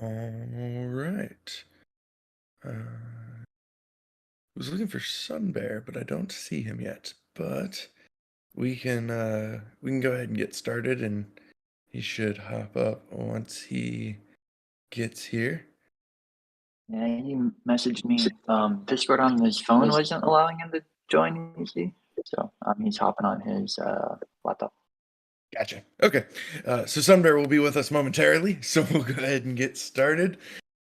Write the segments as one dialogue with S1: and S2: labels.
S1: All right. Was looking for Sunbear, but I don't see him yet. But we can go ahead and get started, and he should hop up once he gets here.
S2: Yeah, he messaged me. Discord on his phone wasn't allowing him to join, you see? So he's hopping on his laptop.
S1: Gotcha. Okay. So Sunbear will be with us momentarily, so we'll go ahead and get started.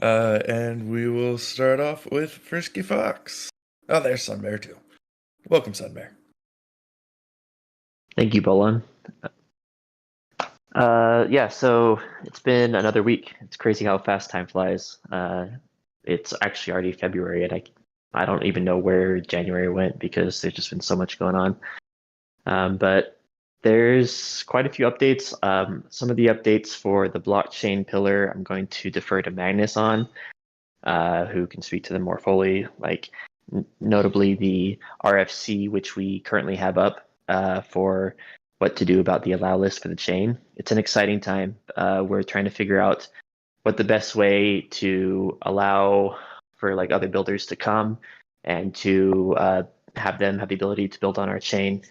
S1: And we will start off with Frisky Fox. Oh, there's Sunbear too. Welcome, Sunbear.
S3: Thank you, Bolon. Yeah, so it's been another week. It's crazy how fast time flies. It's actually already February, and I don't even know where January went because there's just been so much going on. But there's quite a few updates. Some of the updates for the blockchain pillar, I'm going to defer to Magnus on, who can speak to them more fully, like notably the RFC, which we currently have up for what to do about the allow list for the chain. It's an exciting time. We're trying to figure out what the best way to allow for like other builders to come and to have them have the ability to build on our chain.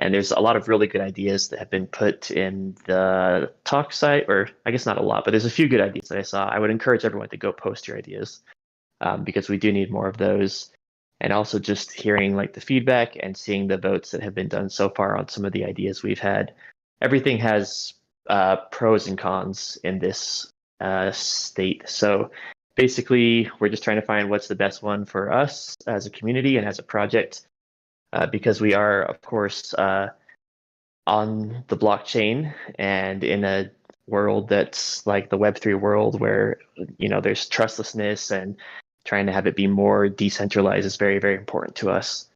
S3: And there's a lot of really good ideas that have been put in the talk site, or I guess not a lot, but there's a few good ideas that I saw. I would encourage everyone to go post your ideas because we do need more of those. And also just hearing like the feedback and seeing the votes that have been done so far on some of the ideas we've had. Everything has pros and cons in this state. So basically, we're just trying to find what's the best one for us as a community and as a project. Because we are, of course, on the blockchain and in a world that's like the Web3 world where, there's trustlessness, and trying to have it be more decentralized is very, very important to us.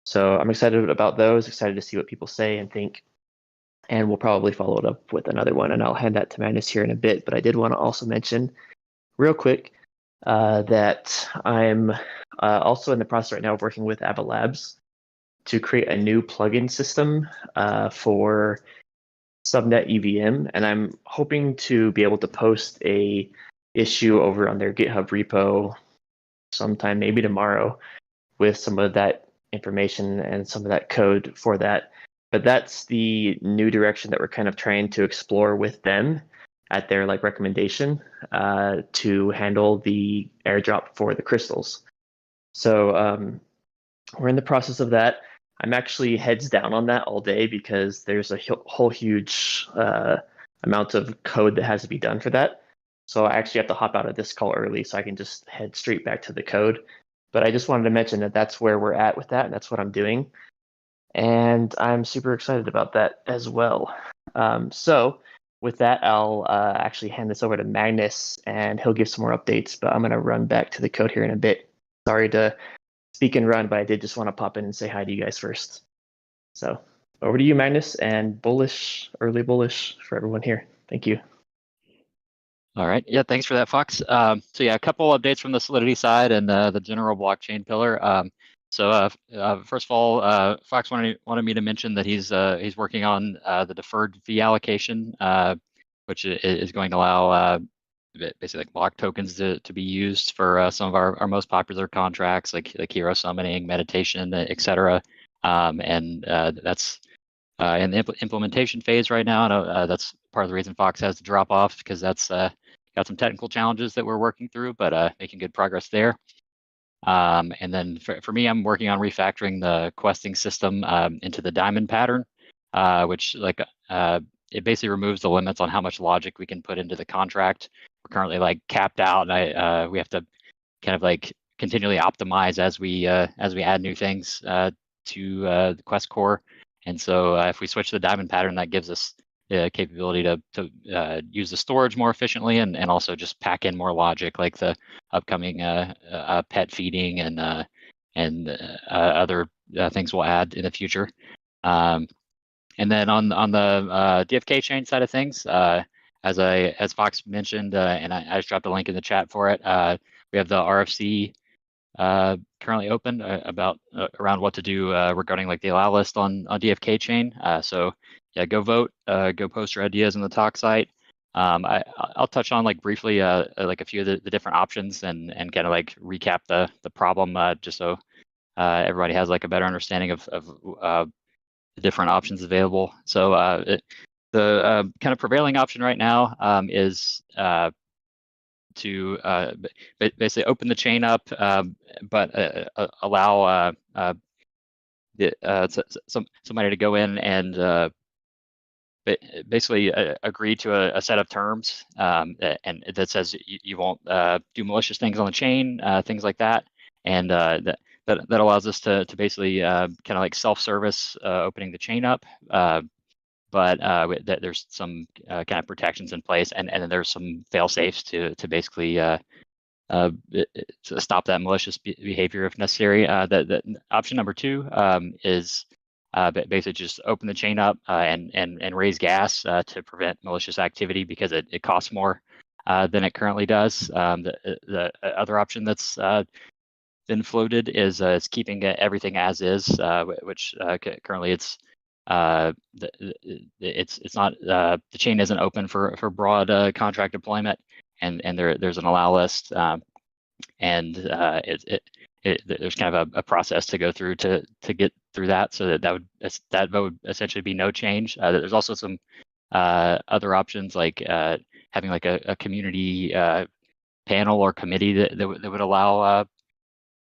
S3: So I'm excited about those, excited to see what people say and think. And we'll probably follow it up with another one, and I'll hand that to Magnus here in a bit. But I did want to also mention real quick that I'm also in the process right now of working with Ava Labs to create a new plugin system for subnet EVM, and I'm hoping to be able to post a issue over on their GitHub repo sometime, maybe tomorrow, with some of that information and some of that code for that. But that's the new direction that we're kind of trying to explore with them at their like recommendation to handle the airdrop for the crystals. So we're in the process of that. I'm actually heads down on that all day because there's a whole huge amount of code that has to be done for that. So I actually have to hop out of this call early so I can just head straight back to the code. But I just wanted to mention that that's where we're at with that, and that's what I'm doing. And I'm super excited about that as well. So with that, I'll actually hand this over to Magnus, and he'll give some more updates. But I'm going to run back to the code here in a bit. Sorry to speak and run, but I did just want to pop in and say hi to you guys first. So over to you, Magnus, and early bullish for everyone here. Thank you.
S4: All right. Yeah, thanks for that, Fox. So yeah, a couple updates from the Solidity side and the general blockchain pillar. First of all, Fox wanted me to mention that he's working on the deferred fee allocation, which is going to allow basically like block tokens to be used for some of our most popular contracts like hero summoning, meditation, etc. And that's in the implementation phase right now. And that's part of the reason Fox has to drop off, because that's got some technical challenges that we're working through, but making good progress there. And then for me, I'm working on refactoring the questing system into the diamond pattern, which it basically removes the limits on how much logic we can put into the contract. We're currently like capped out, and we have to kind of like continually optimize as we add new things to the quest core. And so if we switch to the diamond pattern, that gives us the capability to use the storage more efficiently, and also just pack in more logic, like the upcoming pet feeding and other things we'll add in the future. And then on the DFK chain side of things, as Fox mentioned, and I just dropped a link in the chat for it, we have the RFC currently open around what to do regarding like the allow list on DFK chain. So yeah, go vote, go post your ideas on the talk site. I'll touch on like briefly like a few of the different options and kind of like recap the problem just so everybody has like a better understanding of the different options available. So the kind of prevailing option right now is to basically open the chain up, but allow somebody to go in and basically agree to a set of terms, and that says you won't do malicious things on the chain, things like that, and that allows us to basically kind of like self-service opening the chain up. But there's some kind of protections in place, and then there's some fail safes to basically to stop that malicious behavior if necessary. The option number 2 is basically just open the chain up and raise gas to prevent malicious activity because it costs more than it currently does. The other option that's been floated is keeping everything as is, which currently it's not the chain isn't open for broad contract deployment, and there's an allow list, and there's kind of a process to go through to get through that, so that would essentially be no change. There's also some other options like having like a community panel or committee that would allow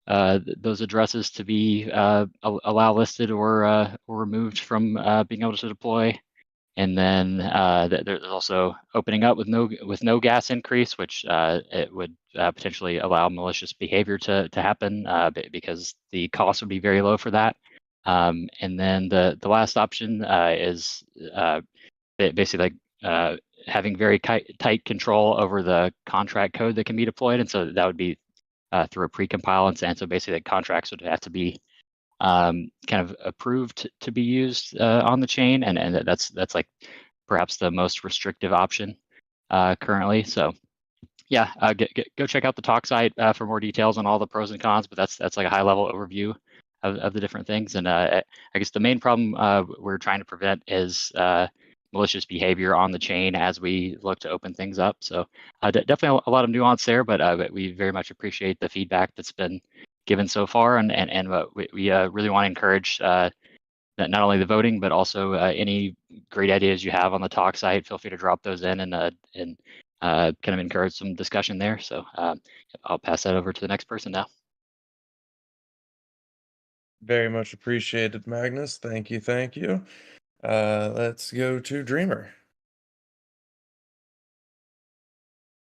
S4: those addresses to be allow listed or removed from being able to deploy. And then there's also opening up with no gas increase, which it would potentially allow malicious behavior to happen because the cost would be very low for that. And then the last option is basically like having very tight control over the contract code that can be deployed, and so that would be through a precompile, and so basically the contracts would have to be kind of approved to be used on the chain, and that's like perhaps the most restrictive option currently. So yeah, go check out the talk site for more details on all the pros and cons, but that's like a high level overview of the different things. And I guess the main problem we're trying to prevent is malicious behavior on the chain as we look to open things up. So definitely a lot of nuance there, but we very much appreciate the feedback that's been given so far, and we really want to encourage not only the voting, but also any great ideas you have on the talk site. Feel free to drop those in and kind of encourage some discussion there. So I'll pass that over to the next person now.
S1: Very much appreciated, Magnus. Thank you, thank you. Let's go to Dreamer.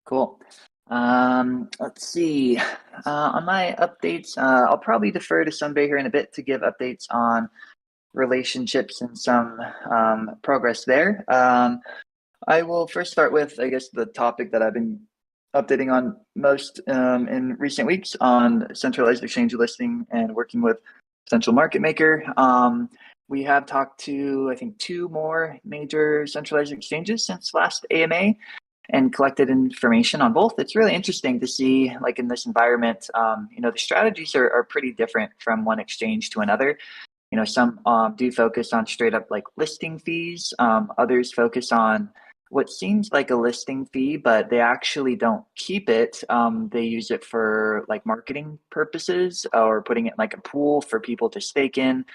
S2: Cool. Let's see. On my updates, I'll probably defer to Sunday here in a bit to give updates on relationships and some progress there. I will first start with, I guess, the topic that I've been updating on most in recent weeks on centralized exchange listing and working with potential market maker. We have talked to, I think, 2 more major centralized exchanges since last AMA and collected information on both. It's really interesting to see, like in this environment, the strategies are pretty different from one exchange to another. Some do focus on straight up like listing fees. Others focus on what seems like a listing fee, but they actually don't keep it. They use it for like marketing purposes or putting it in like a pool for people to stake in.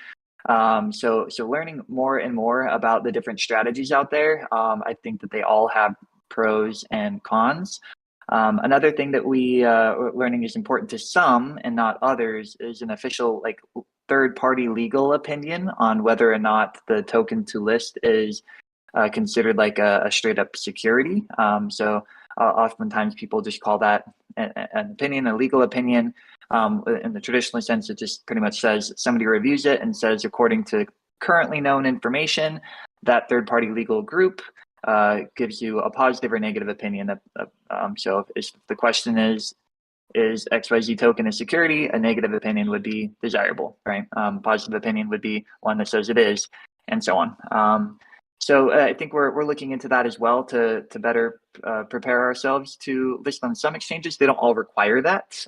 S2: So learning more and more about the different strategies out there. I think that they all have pros and cons. Another thing that we learning is important to some and not others is an official like third-party legal opinion on whether or not the token to list is considered like a straight up security. So oftentimes people just call that an opinion, a legal opinion. In the traditional sense, it just pretty much says somebody reviews it and says, according to currently known information, that third-party legal group gives you a positive or negative opinion. So if the question is XYZ token a security, a negative opinion would be desirable, right? Positive opinion would be one that says it is, and so on. So I think we're looking into that as well to better prepare ourselves to list on some exchanges. They don't all require that.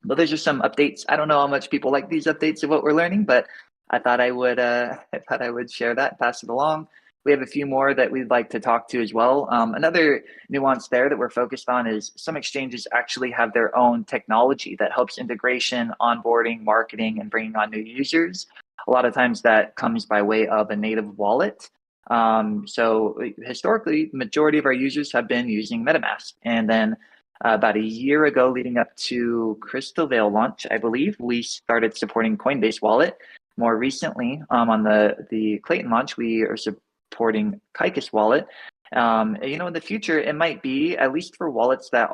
S2: But there's just some updates. I don't know how much people like these updates of what we're learning, but I thought I would share that, pass it along. we have a few more that we'd like to talk to as well. Another nuance there that we're focused on is some exchanges actually have their own technology that helps integration, onboarding, marketing, and bringing on new users. A lot of times that comes by way of a native wallet. So historically, majority of our users have been using MetaMask. And then about a year ago, leading up to Crystal Veil launch, I believe, we started supporting Coinbase Wallet. More recently, on the Clayton launch, we are supporting Kaikus Wallet. In the future, it might be, at least for wallets that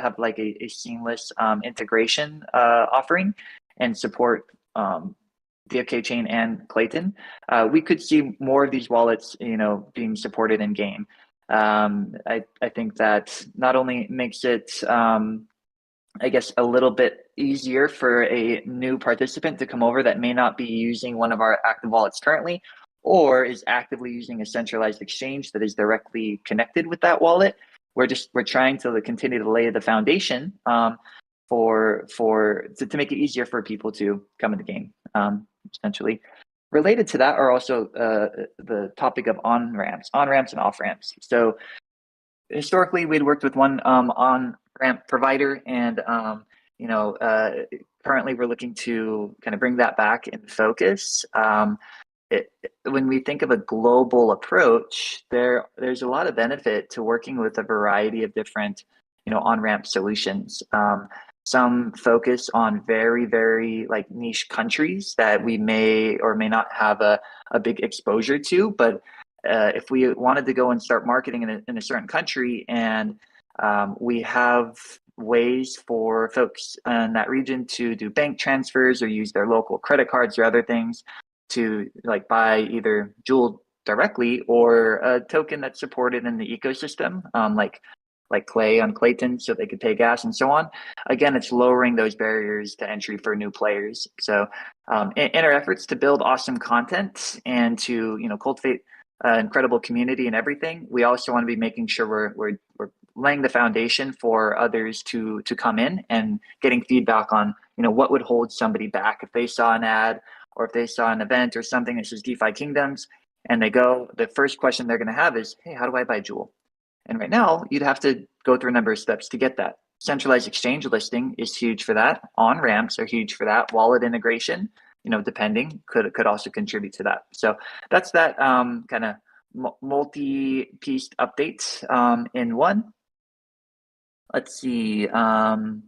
S2: have like a seamless integration offering and support DFK chain and Clayton, we could see more of these wallets, being supported in game. I think that not only makes it, I guess, a little bit easier for a new participant to come over that may not be using one of our active wallets currently, or is actively using a centralized exchange that is directly connected with that wallet. We're trying to continue to lay the foundation to make it easier for people to come in the game. Essentially, related to that are also the topic of on-ramps and off-ramps. So historically, we'd worked with one on-ramp provider, and currently we're looking to kind of bring that back in focus. When we think of a global approach, there's a lot of benefit to working with a variety of different, on-ramp solutions. Some focus on very, very like niche countries that we may or may not have a big exposure to, but if we wanted to go and start marketing in a certain country, and we have ways for folks in that region to do bank transfers or use their local credit cards or other things to like buy either Jewel directly or a token that's supported in the ecosystem, like Clay on Clayton, so they could pay gas and so on. Again, it's lowering those barriers to entry for new players. So in our efforts to build awesome content and to cultivate incredible community and everything, we also want to be making sure we're laying the foundation for others to come in and getting feedback on what would hold somebody back if they saw an ad or if they saw an event or something that says DeFi Kingdoms and they go, the first question they're going to have is, hey, how do I buy Jewel? And right now, you'd have to go through a number of steps to get that. Centralized exchange listing is huge for that. On-ramps are huge for that. Wallet integration, depending, could also contribute to that. So that's that kind of multi-pieced update in one. Let's see. So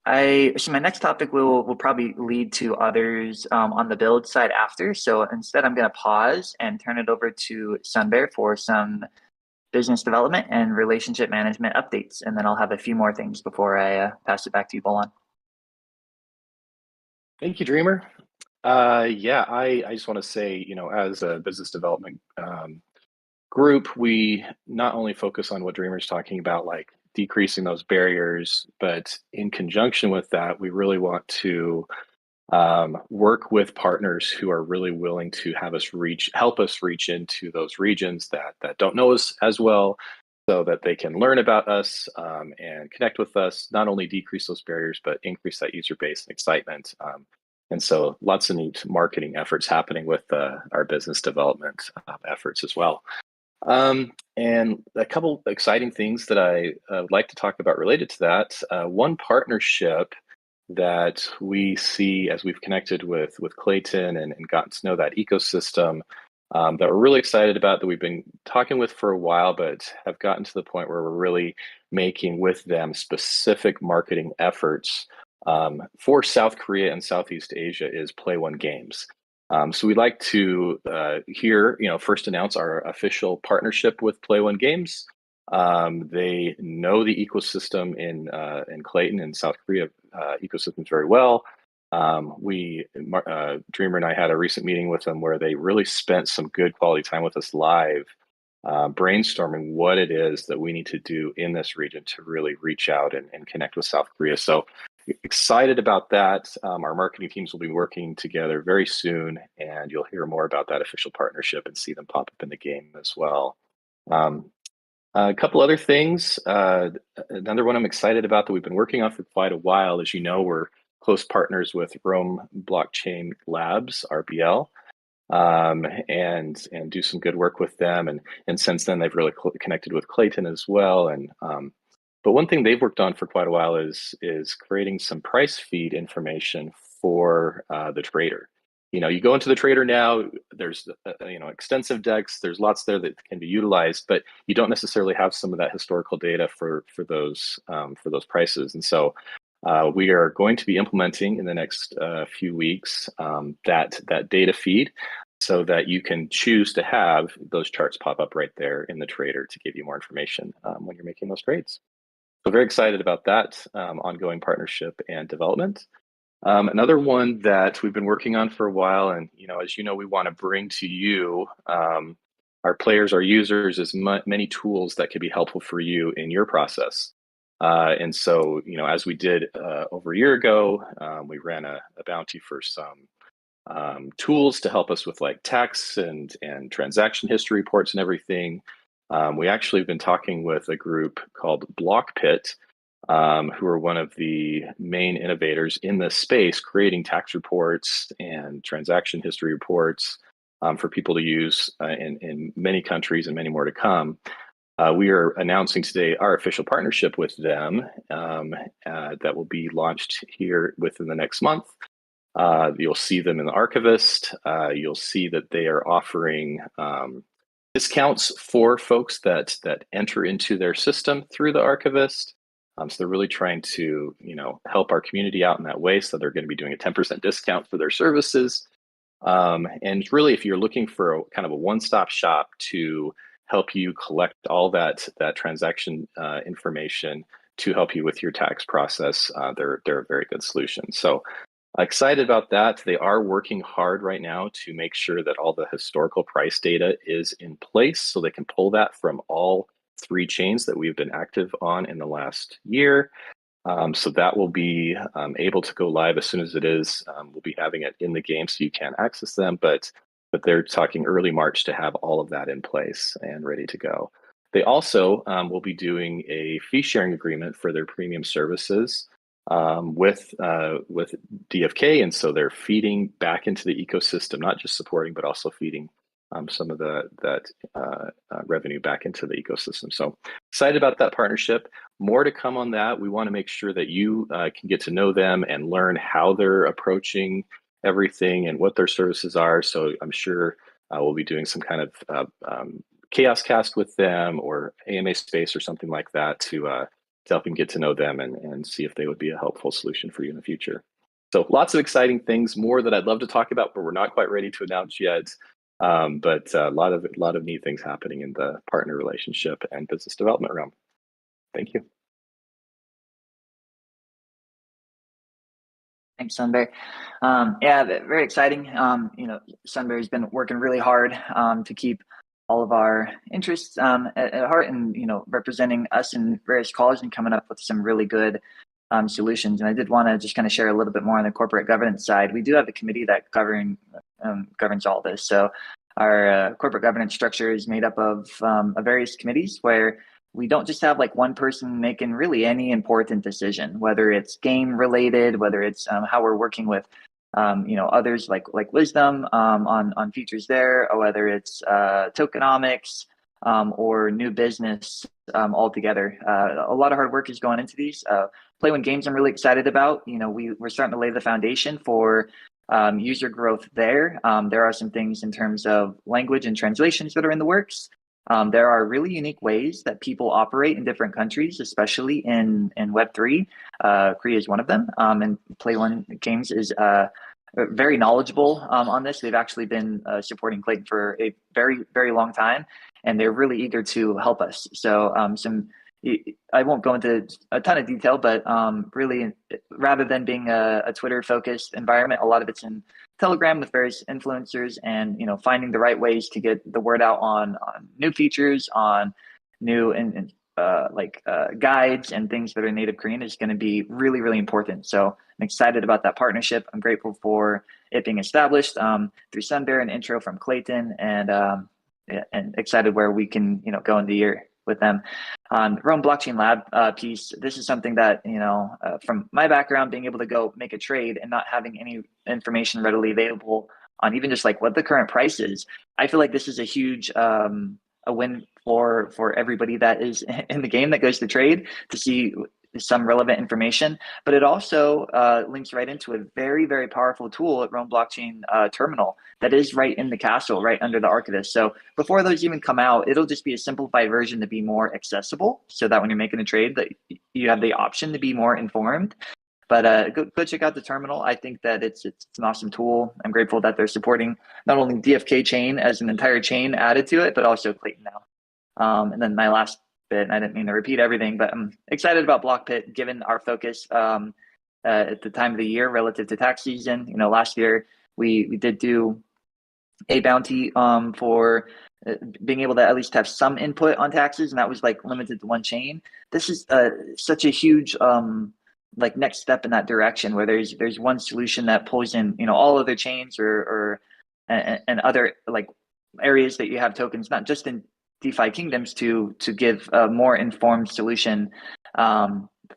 S2: my next topic will probably lead to others on the build side after. So instead, I'm going to pause and turn it over to Sunbear for some business development and relationship management updates. And then I'll have a few more things before I pass it back to you, Bolon.
S5: Thank you, Dreamer. I just want to say, as a business development group, we not only focus on what Dreamer's talking about, like decreasing those barriers, but in conjunction with that, we really want to work with partners who are really willing to help us reach into those regions that don't know us as well, so that they can learn about us and connect with us, not only decrease those barriers, but increase that user base and excitement. And so lots of neat marketing efforts happening with our business development efforts as well. And a couple exciting things that I would like to talk about related to that. One partnership that we see as we've connected with Clayton and gotten to know that ecosystem that we're really excited about, that we've been talking with for a while, but have gotten to the point where we're really making with them specific marketing efforts for South Korea and Southeast Asia, is Play One Games. So we'd like to first announce our official partnership with Play One Games. They know the ecosystem in Clayton and South Korea ecosystems very well. Dreamer and I had a recent meeting with them where they really spent some good quality time with us live, brainstorming what it is that we need to do in this region to really reach out and connect with South Korea. So excited about that. Our marketing teams will be working together very soon, and you'll hear more about that official partnership and see them pop up in the game as well. A couple other things. Another one I'm excited about that we've been working on for quite a while. As you know, we're close partners with Rome Blockchain Labs, RBL. and do some good work with them. And since then, they've really connected with Clayton as well. And but one thing they've worked on for quite a while is creating some price feed information for the trader. You go into the trader now, there's extensive decks, there's lots there that can be utilized, but you don't necessarily have some of that historical data for those prices. And so we are going to be implementing in the next few weeks that data feed, so that you can choose to have those charts pop up right there in the trader to give you more information when you're making those trades. So very excited about that ongoing partnership and development. Another one that we've been working on for a while, and as you know, we want to bring to you, our players, our users, as many tools that could be helpful for you in your process. And so, as we did over a year ago, we ran a bounty for some tools to help us with like tax and transaction history reports and everything. We actually have been talking with a group called BlockPit, who are one of the main innovators in this space, creating tax reports and transaction history reports for people to use in many countries and many more to come. We are announcing today our official partnership with them that will be launched here within the next month. You'll see them in the Archivist. You'll see that they are offering discounts for folks that enter into their system through the Archivist. So they're really trying to help our community out in that way. So they're going to be doing a 10% discount for their services. And really, if you're looking for a kind of a one-stop shop to help you collect all that transaction information to help you with your tax process, they're a very good solution. So excited about that. They are working hard right now to make sure that all the historical price data is in place, so they can pull that from all 3 chains that we've been active on in the last year. So that will be able to go live as soon as it is. We'll be having it in the game so you can access them, but they're talking early March to have all of that in place and ready to go. They also will be doing a fee sharing agreement for their premium services with DFK, and so they're feeding back into the ecosystem, not just supporting, but also feeding some of that revenue back into the ecosystem. So excited about that partnership. More to come on that. We want to make sure that you can get to know them and learn how they're approaching everything and what their services are. So I'm sure we'll be doing some kind of chaos cast with them or AMA space or something like that to help you get to know them and see if they would be a helpful solution for you in the future. So lots of exciting things, more that I'd love to talk about, but we're not quite ready to announce yet. But a lot of neat things happening in the partner relationship and business development realm. Thank you.
S2: Thanks, Sunbear. Yeah, very exciting. Sunbear's been working really hard to keep all of our interests at heart, and representing us in various calls and coming up with some really good solutions. And I did want to just kind of share a little bit more on the corporate governance side. We do have a committee that governs all this. So our corporate governance structure is made up of various committees, where we don't just have like one person making really any important decision, whether it's game related, whether it's how we're working with others like Wisdom on features there, or whether it's tokenomics or new business altogether. A lot of hard work is going into these. Play When Games I'm really excited about. We're starting to lay the foundation for user growth there. There are some things in terms of language and translations that are in the works. There are really unique ways that people operate in different countries, especially in Web3. Korea is one of them, and Play When Games is very knowledgeable on this. They've actually been supporting Clayton for a very, very long time, and they're really eager to help us. So I won't go into a ton of detail, but really, rather than being a Twitter-focused environment, a lot of it's in Telegram with various influencers, and finding the right ways to get the word out on new features, on new guides and things that are native Korean is going to be really, really important. So I'm excited about that partnership. I'm grateful for it being established through Sunbear and intro from Clayton, and excited where we can go in the year with them. On Rome Blockchain Lab piece, this is something that from my background, being able to go make a trade and not having any information readily available on even just like what the current price is. I feel like this is a huge a win for everybody that is in the game that goes to trade to see some relevant information. But it also links right into a very, very powerful tool at Rome Blockchain Terminal that is right in the castle, right under the Archivist. So before those even come out, it'll just be a simplified version to be more accessible, so that when you're making a trade, that you have the option to be more informed. But go check out the terminal. I think that it's an awesome tool. I'm grateful that they're supporting not only DFK chain as an entire chain added to it, but also Clayton now. And then my last bit, and I didn't mean to repeat everything, but I'm excited about BlockPit given our focus at the time of the year relative to tax season. You know, last year we did do a bounty for being able to at least have some input on taxes, and that was like limited to one chain. This is such a huge like next step in that direction, where there's one solution that pulls in, you know, all other chains or and other like areas that you have tokens, not just in DeFi kingdoms, to give a more informed solution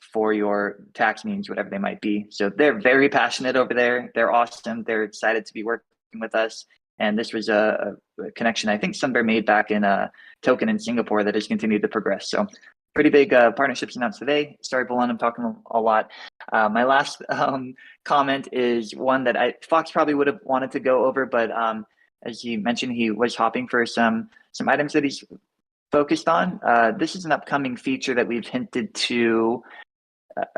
S2: for your tax needs, whatever they might be. So they're very passionate over there. They're awesome. They're excited to be working with us. And this was a connection I think Sunbear made back in a token in Singapore that has continued to progress. So pretty big partnerships announced today. Sorry, Balon, I'm talking a lot. My last comment is one that Fox probably would have wanted to go over, but as he mentioned, he was hopping for some items that he's focused on. This is an upcoming feature that we've hinted to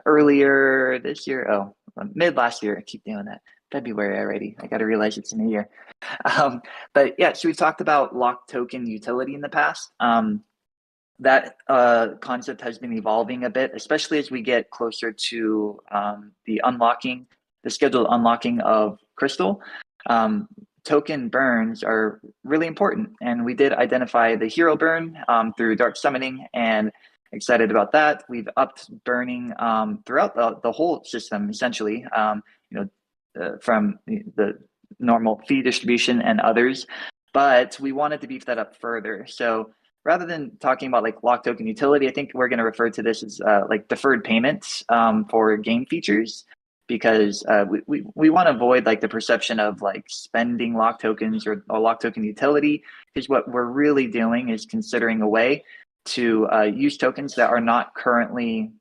S2: earlier this year. Mid last year. I keep doing that. February already. I got to realize it's in a year. But yeah, so we've talked about locked token utility in the past. That concept has been evolving a bit, especially as we get closer to the scheduled unlocking of Crystal. Token burns are really important, and we did identify the hero burn through dark summoning, and excited about that. We've upped burning throughout the whole system, essentially, from the normal fee distribution and others, but we wanted to beef that up further. So rather than talking about like locked token utility, I think we're going to refer to this as like deferred payments for game features, because we want to avoid like the perception of like spending locked tokens or locked token utility, because what we're really doing is considering a way to use tokens that are not currently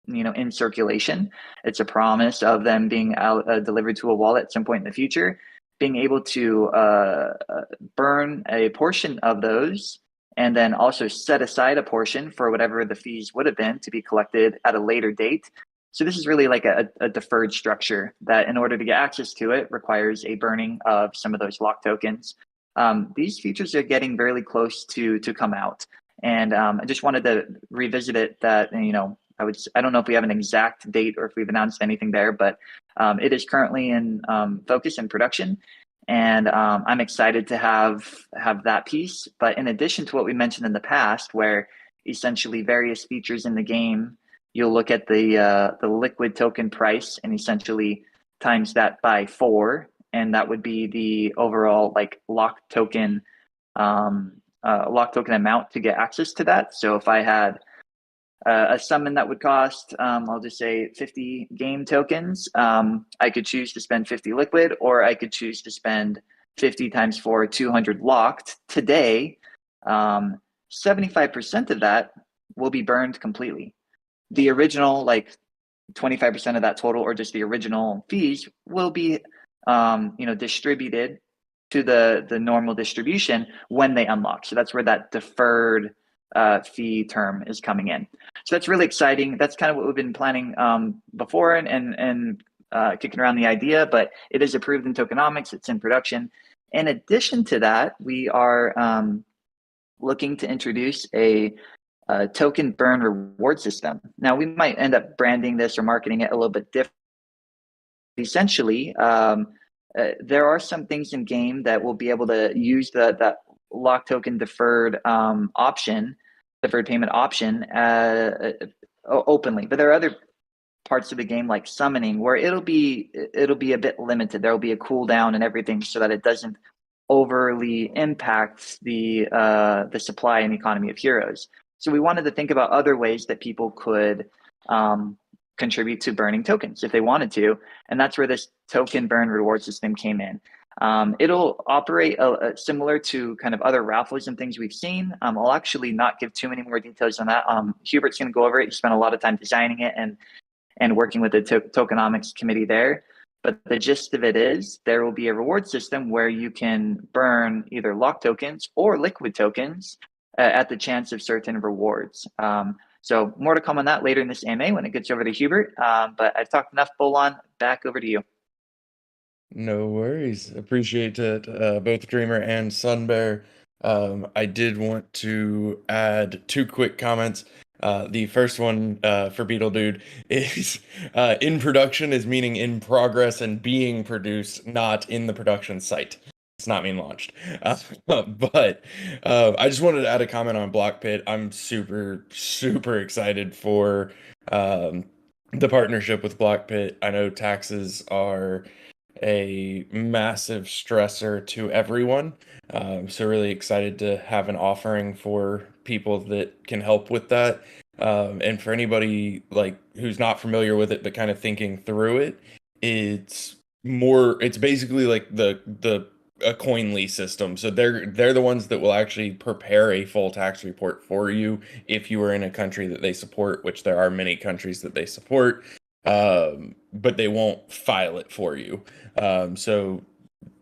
S2: in circulation. It's a promise of them being delivered to a wallet at some point in the future, being able to burn a portion of those, and then also set aside a portion for whatever the fees would have been to be collected at a later date. So this is really like a deferred structure that, in order to get access to it, requires a burning of some of those locked tokens. These features are getting very close to come out, and I just wanted to revisit it. That I don't know if we have an exact date or if we've announced anything there, but it is currently in focus and production. And I'm excited to have that piece. But in addition to what we mentioned in the past, where essentially various features in the game, you'll look at the liquid token price and essentially times that by 4, and that would be the overall like locked token amount to get access to that. So if I had a summon that would cost, I'll just say 50 game tokens, I could choose to spend 50 liquid, or I could choose to spend 50 times 4, 200 locked. Today, 75% of that will be burned completely. The original, like 25% of that total, or just the original fees, will be distributed to the normal distribution when they unlock. So that's where that deferred fee term is coming in. So that's really exciting. That's kind of what we've been planning before and kicking around the idea, but it is approved in tokenomics. It's in production. In addition to that, we are looking to introduce a token burn reward system. Now, we might end up branding this or marketing it a little bit different. Essentially, there are some things in game that will be able to use that lock token deferred payment option openly, but there are other parts of the game like summoning where it'll be a bit limited. There will be a cooldown and everything, so that it doesn't overly impact the supply and economy of heroes. So we wanted to think about other ways that people could contribute to burning tokens if they wanted to, and that's where this token burn reward system came in. It'll operate similar to kind of other raffles and things we've seen. I'll actually not give too many more details on that. Hubert's going to go over it. He spent a lot of time designing it and working with the tokenomics committee there. But the gist of it is there will be a reward system where you can burn either lock tokens or liquid tokens at the chance of certain rewards. So more to come on that later in this AMA when it gets over to Hubert. But I've talked enough, Bolon. Back over to you.
S1: No worries. Appreciate it, both Dreamer and Sunbear. I did want to add two quick comments. The first one for Beetle Dude is in production is meaning in progress and being produced, not in the production site. It's not being launched. But I just wanted to add a comment on Block Pit. I'm super, super excited for the partnership with Block Pit. I know taxes are a massive stressor to everyone. So really excited to have an offering for people that can help with that. And for anybody like who's not familiar with it but kind of thinking through it, it's basically like a Coinly system. So they're the ones that will actually prepare a full tax report for you if you are in a country that they support, which there are many countries that they support. But they won't file it for you. So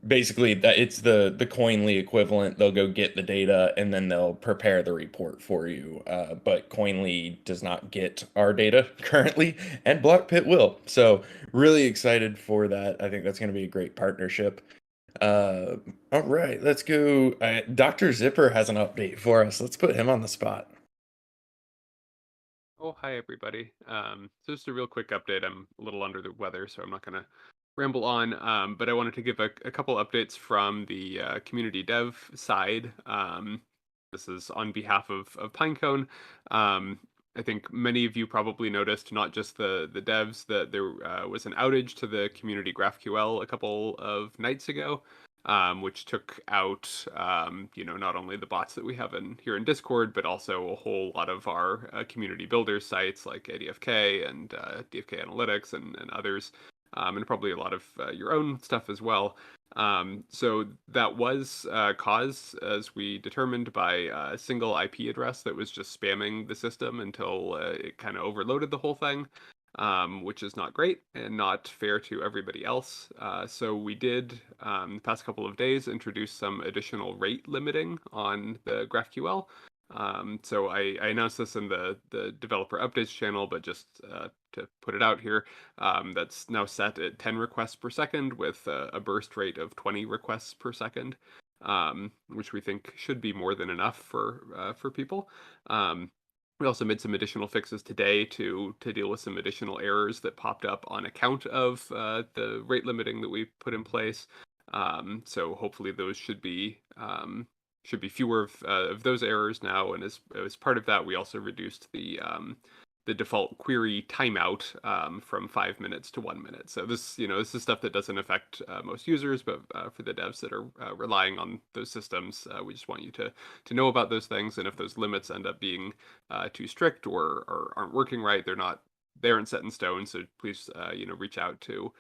S1: basically that it's the Coinly equivalent. They'll go get the data and then they'll prepare the report for you. But Coinly does not get our data currently, and Blockpit will. So really excited for that. I think that's going to be a great partnership. All right, let's go. Dr. Zipper has an update for us. Let's put him on the spot.
S6: Oh, hi everybody. So just a real quick update. I'm a little under the weather, so I'm not going to ramble on. But I wanted to give a couple updates from the community dev side. This is on behalf of Pinecone. I think many of you probably noticed, not just the devs, that there was an outage to the community GraphQL a couple of nights ago. Which took out, not only the bots that we have here in Discord, but also a whole lot of our community builder sites like ADFK and DFK Analytics and others, and probably a lot of your own stuff as well. So that was caused, as we determined, by a single IP address that was just spamming the system until it kind of overloaded the whole thing. Which is not great and not fair to everybody else. So we did, the past couple of days, introduce some additional rate limiting on the GraphQL. So I announced this in the developer updates channel, but just to put it out here, that's now set at 10 requests per second with a burst rate of 20 requests per second, which we think should be more than enough for people. We also made some additional fixes today to deal with some additional errors that popped up on account of the rate limiting that we put in place. So hopefully those should be fewer of those errors now. And as part of that, we also reduced the default query timeout from 5 minutes to 1 minute. So this is stuff that doesn't affect most users, but for the devs that are relying on those systems, we just want you to know about those things. And if those limits end up being too strict or aren't working right, they aren't set in stone. So please, reach out to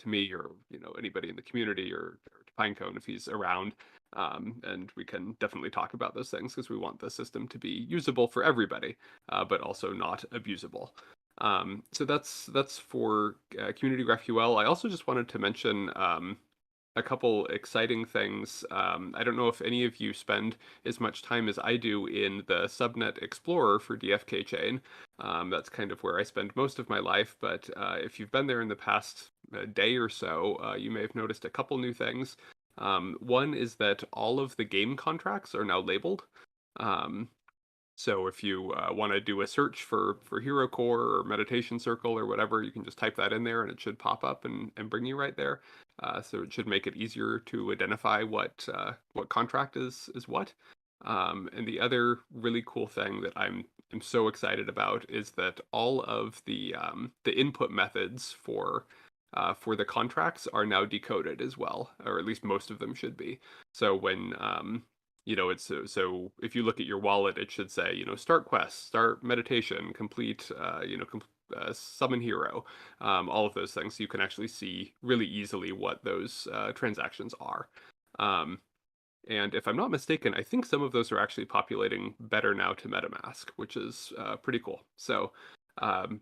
S6: me or anybody in the community or to Pinecone if he's around. And we can definitely talk about those things because we want the system to be usable for everybody, but also not abusable. So that's for Community GraphQL. I also just wanted to mention a couple exciting things. I don't know if any of you spend as much time as I do in the Subnet Explorer for DFK Chain. That's kind of where I spend most of my life, but if you've been there in the past day or so, you may have noticed a couple new things. One is that all of the game contracts are now labeled. So if you want to do a search for Hero Core or Meditation Circle or whatever, you can just type that in there and it should pop up and bring you right there. So it should make it easier to identify what contract is what. And the other really cool thing that I'm so excited about is that all of the input methods for the contracts are now decoded as well, or at least most of them should be. So when it's so if you look at your wallet, it should say start quest, start meditation, complete summon hero, all of those things. So you can actually see really easily what those transactions are. And if I'm not mistaken, I think some of those are actually populating better now to MetaMask, which is pretty cool. So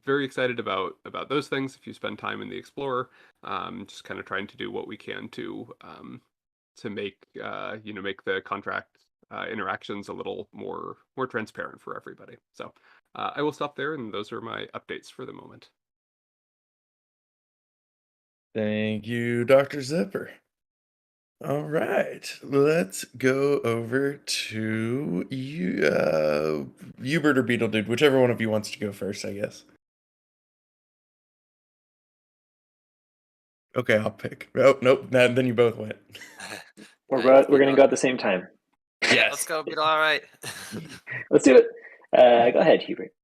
S6: very excited about those things. If you spend time in the Explorer, just kind of trying to do what we can to make make the contract interactions a little more transparent for everybody. So I will stop there, and those are my updates for the moment.
S1: Thank you, Dr. Zipper. All right, let's go over to you, Hubert or Beetle Dude, whichever one of you wants to go first, I guess. Okay, I'll pick. Oh, nope, then you both went.
S7: We're
S8: Alright,
S7: gonna go at the same time.
S1: Yes.
S8: let's go, Beetle. All right.
S7: Let's do it. Go ahead, Hubert.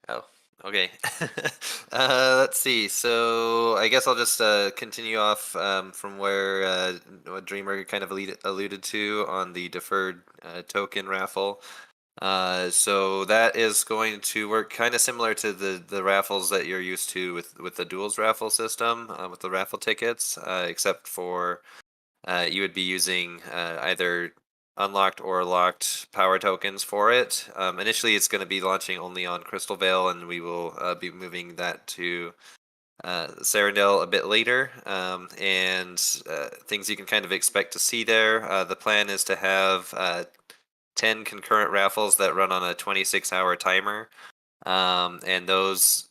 S8: Oh, okay. Let's see. So I guess I'll just continue off from where what Dreamer kind of alluded to on the deferred token raffle. So that is going to work kind of similar to the raffles that you're used to with the duels raffle system, with the raffle tickets, except for you would be using either unlocked or locked power tokens for it. Initially, it's going to be launching only on Crystal Vale, and we will be moving that to Sarandale a bit later. And things you can kind of expect to see there. The plan is to have 10 concurrent raffles that run on a 26-hour timer. And those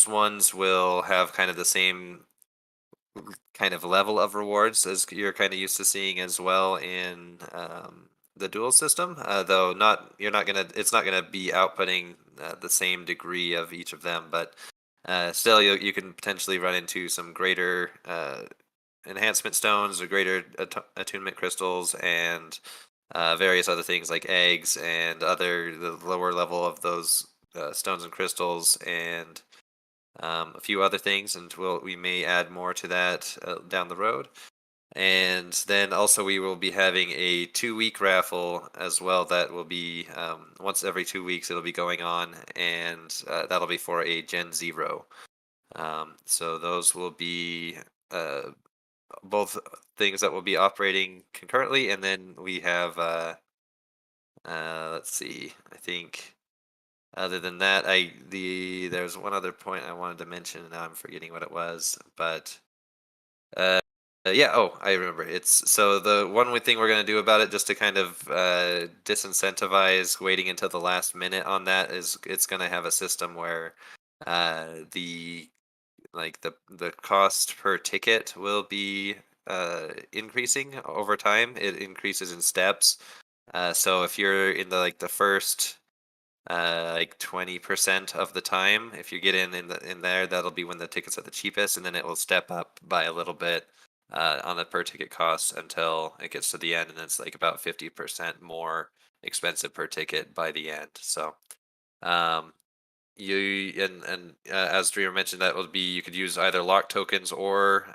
S8: ones will have kind of the same kind of level of rewards as you're kind of used to seeing as well in the dual system, though it's not gonna be outputting the same degree of each of them, but still you can potentially run into some greater enhancement stones or greater attunement crystals and various other things like eggs and the lower level of those stones and crystals and a few other things, and we may add more to that down the road. And then also we will be having a 2-week raffle as well that will be once every 2 weeks it'll be going on, and that'll be for a Gen 0. So those will be both things that will be operating concurrently, and then we have let's see, I think other than that, there's one other point I wanted to mention, and now I'm forgetting what it was. But yeah, I remember. It's so the one thing we're going to do about it, just to kind of disincentivize waiting until the last minute on that, is it's going to have a system where the cost per ticket will be increasing over time. It increases in steps. So if you're in the first 20% of the time, if you get in there, that'll be when the tickets are the cheapest, and then it will step up by a little bit on the per ticket cost until it gets to the end, and it's like about 50% more expensive per ticket by the end. So as Dreamer mentioned, that will be, you could use either locked tokens or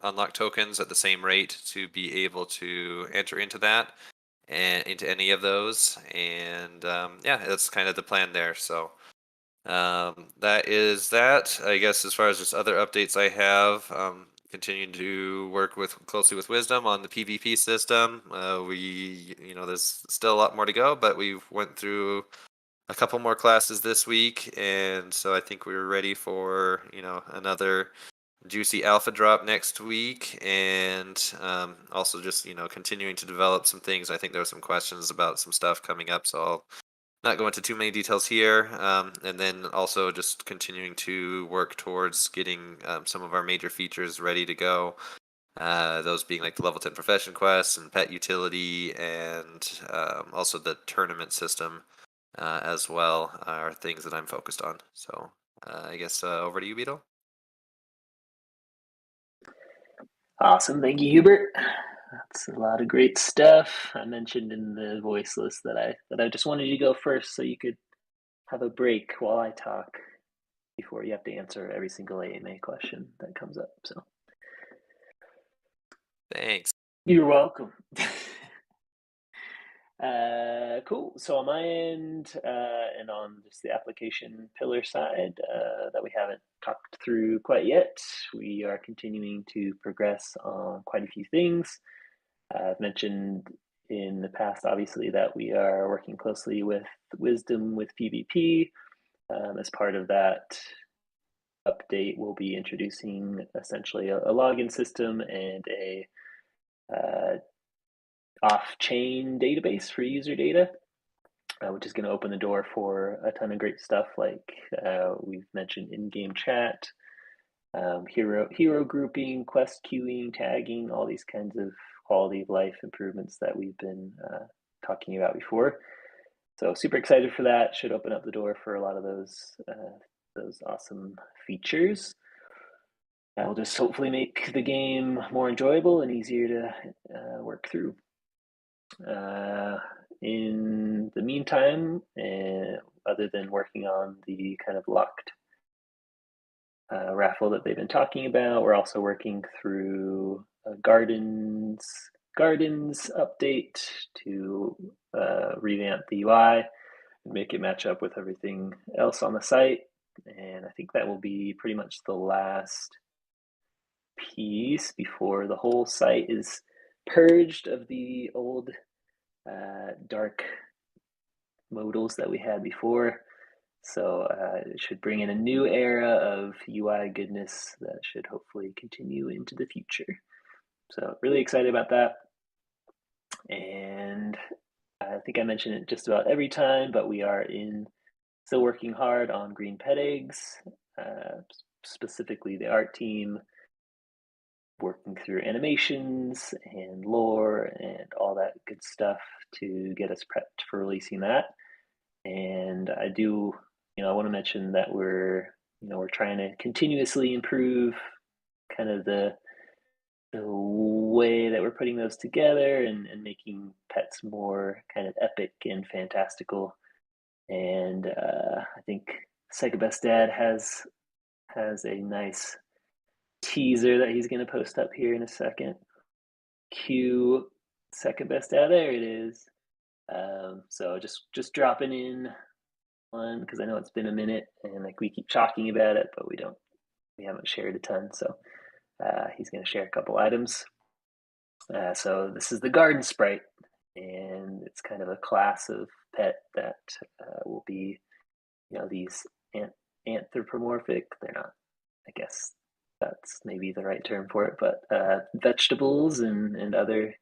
S8: unlocked tokens at the same rate to be able to enter into that and into any of those. And yeah, that's kind of the plan there. So that is that. I guess as far as just other updates I have, continuing to work closely with Wisdom on the PvP system. There's still a lot more to go, but we went through a couple more classes this week, and so I think we were ready for another juicy alpha drop next week, and also just continuing to develop some things. I think there were some questions about some stuff coming up, so I'll not go into too many details here. And then also just continuing to work towards getting some of our major features ready to go. Those being like the level 10 profession quests and pet utility, and also the tournament system as well are things that I'm focused on. So I guess over to you, Beetle.
S7: Awesome, thank you, Hubert. That's a lot of great stuff. I mentioned in the voice list that I just wanted you to go first so you could have a break while I talk before you have to answer every single AMA question that comes up. So
S8: thanks.
S7: You're welcome. Cool. So on my end, and on just the application pillar side that we haven't talked through quite yet, we are continuing to progress on quite a few things. I've mentioned in the past, obviously, that we are working closely with Wisdom with PvP. As part of that update, we'll be introducing essentially a login system and a off-chain database for user data, which is going to open the door for a ton of great stuff like we've mentioned in-game chat, hero grouping, quest queuing, tagging, all these kinds of quality of life improvements that we've been talking about before. So super excited for that. Should open up the door for a lot of those awesome features. That will just hopefully make the game more enjoyable and easier to work through. In the meantime, other than working on the kind of locked raffle that they've been talking about, we're also working through a gardens update to revamp the UI and make it match up with everything else on the site. And I think that will be pretty much the last piece before the whole site is purged of the old dark modals that we had before. So it should bring in a new era of UI goodness that should hopefully continue into the future. So really excited about that. And I think I mention it just about every time, but we are still working hard on green pet eggs, specifically the art team, working through animations and lore and all that good stuff to get us prepped for releasing that. And I do, I want to mention that we're trying to continuously improve kind of the way that we're putting those together and making pets more kind of epic and fantastical. And I think Second Best Dad has a nice teaser that he's going to post up here in a second. Cue Second Best Dad. There it is. So just dropping in one because I know it's been a minute and like we keep talking about it, but we haven't shared a ton. So he's going to share a couple items. So this is the garden sprite, and it's kind of a class of pet that will be, these anthropomorphic. They're not, I guess that's maybe the right term for it, but vegetables and other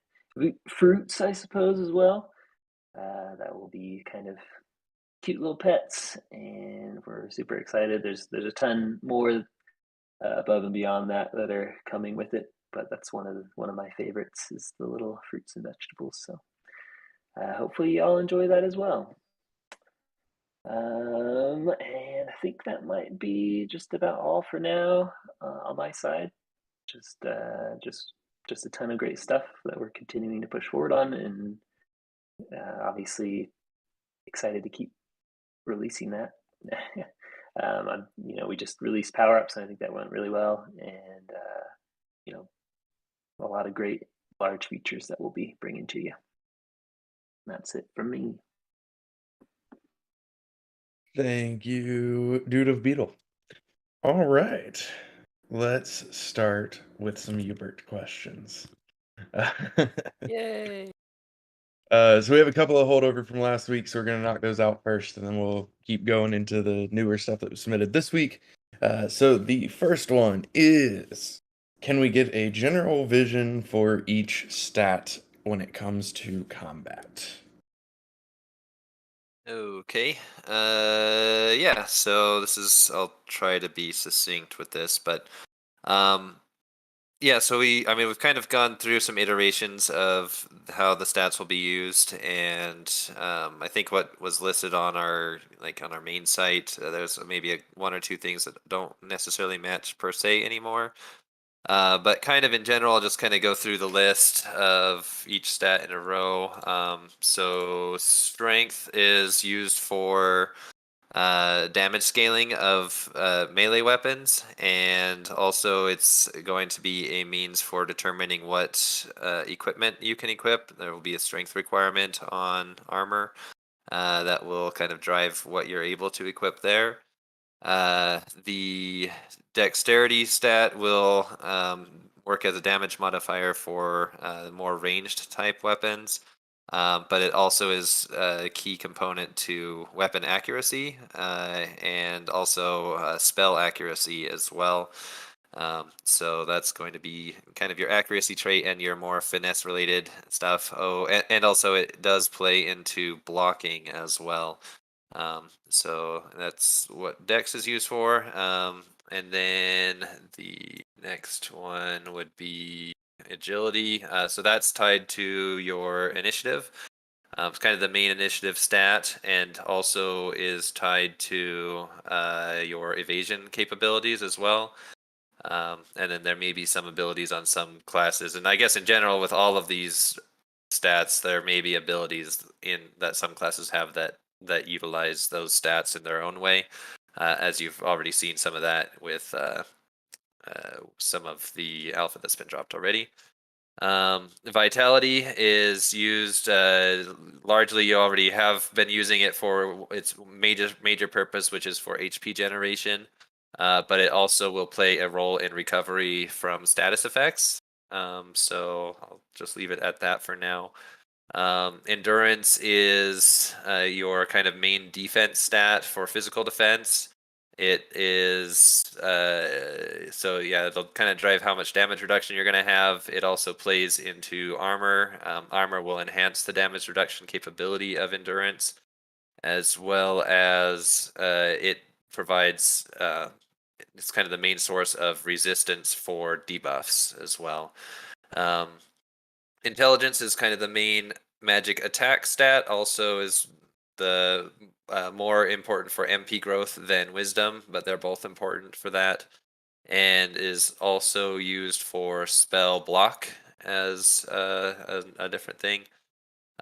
S7: fruits, I suppose, as well. That will be kind of cute little pets, and we're super excited. There's a ton more above and beyond that are coming with it, but that's one of my favorites is the little fruits and vegetables. So hopefully y'all enjoy that as well. And I think that might be just about all for now on my side. Just a ton of great stuff that we're continuing to push forward on, and obviously excited to keep releasing that. We just released Power Ups, and I think that went really well, and a lot of great large features that we'll be bringing to you. That's it from me.
S1: Thank you, Dude of Beetle. All right, let's start with some Hubert questions.
S8: Yay!
S1: So we have a couple of holdover from last week, so we're going to knock those out first, and then we'll keep going into the newer stuff that was submitted this week. So the first one is, can we get a general vision for each stat when it comes to combat?
S8: Okay. Yeah. So I'll try to be succinct with this, but yeah. So we've kind of gone through some iterations of how the stats will be used, and I think what was listed on our main site, there's maybe one or two things that don't necessarily match per se anymore. But kind of in general, I'll just kind of go through the list of each stat in a row. So strength is used for damage scaling of melee weapons, and also it's going to be a means for determining what equipment you can equip. There will be a strength requirement on armor that will kind of drive what you're able to equip there. The dexterity stat will work as a damage modifier for more ranged type weapons. But it also is a key component to weapon accuracy and also spell accuracy as well. So that's going to be kind of your accuracy trait and your more finesse related stuff. Oh, and also it does play into blocking as well. So that's what Dex is used for. And then the next one would be agility. So that's tied to your initiative. It's kind of the main initiative stat, and also is tied to your evasion capabilities as well. And then there may be some abilities on some classes, and I guess in general with all of these stats, there may be abilities in that some classes have that utilize those stats in their own way, as you've already seen some of that with some of the alpha that's been dropped already. Vitality is used largely. You already have been using it for its major purpose, which is for HP generation. But it also will play a role in recovery from status effects. So I'll just leave it at that for now. Endurance is your kind of main defense stat for physical defense. It is so yeah, it'll kind of drive how much damage reduction you're going to have. It also plays into armor. Armor will enhance the damage reduction capability of endurance, as well as it provides it's kind of the main source of resistance for debuffs as well. Intelligence is kind of the main magic attack stat, also is the more important for MP growth than wisdom, but they're both important for that, and is also used for spell block as a different thing.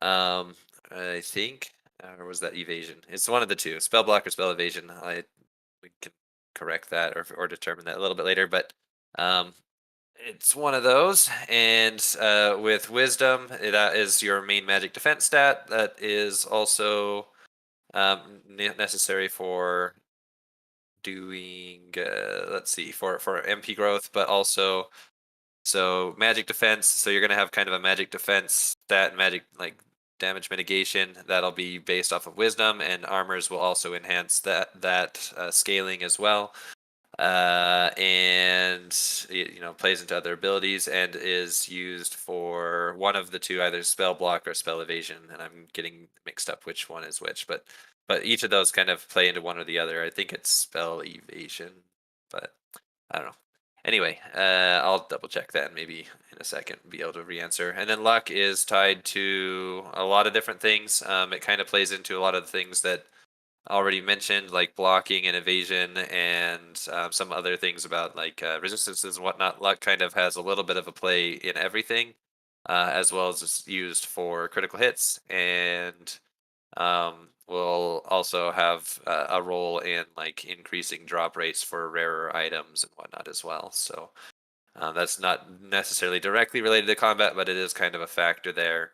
S8: I think, or was that evasion? It's one of the two, spell block or spell evasion. We can correct that or determine that a little bit later, but it's one of those. And with wisdom, that is your main magic defense stat. That is also necessary for doing let's see, for MP growth, but also so magic defense. So you're gonna have kind of a magic defense stat and magic like damage mitigation that'll be based off of wisdom, and armors will also enhance that scaling as well. And it, plays into other abilities and is used for one of the two, either spell block or spell evasion. And I'm getting mixed up which one is which, but each of those kind of play into one or the other. I think it's spell evasion, but I don't know. Anyway, I'll double check that and maybe in a second be able to re-answer. And then luck is tied to a lot of different things. It kind of plays into a lot of the things that already mentioned, like blocking and evasion, and some other things about like resistances and whatnot. Luck kind of has a little bit of a play in everything, as well as it's used for critical hits, and will also have a role in like increasing drop rates for rarer items and whatnot as well. So that's not necessarily directly related to combat, but it is kind of a factor there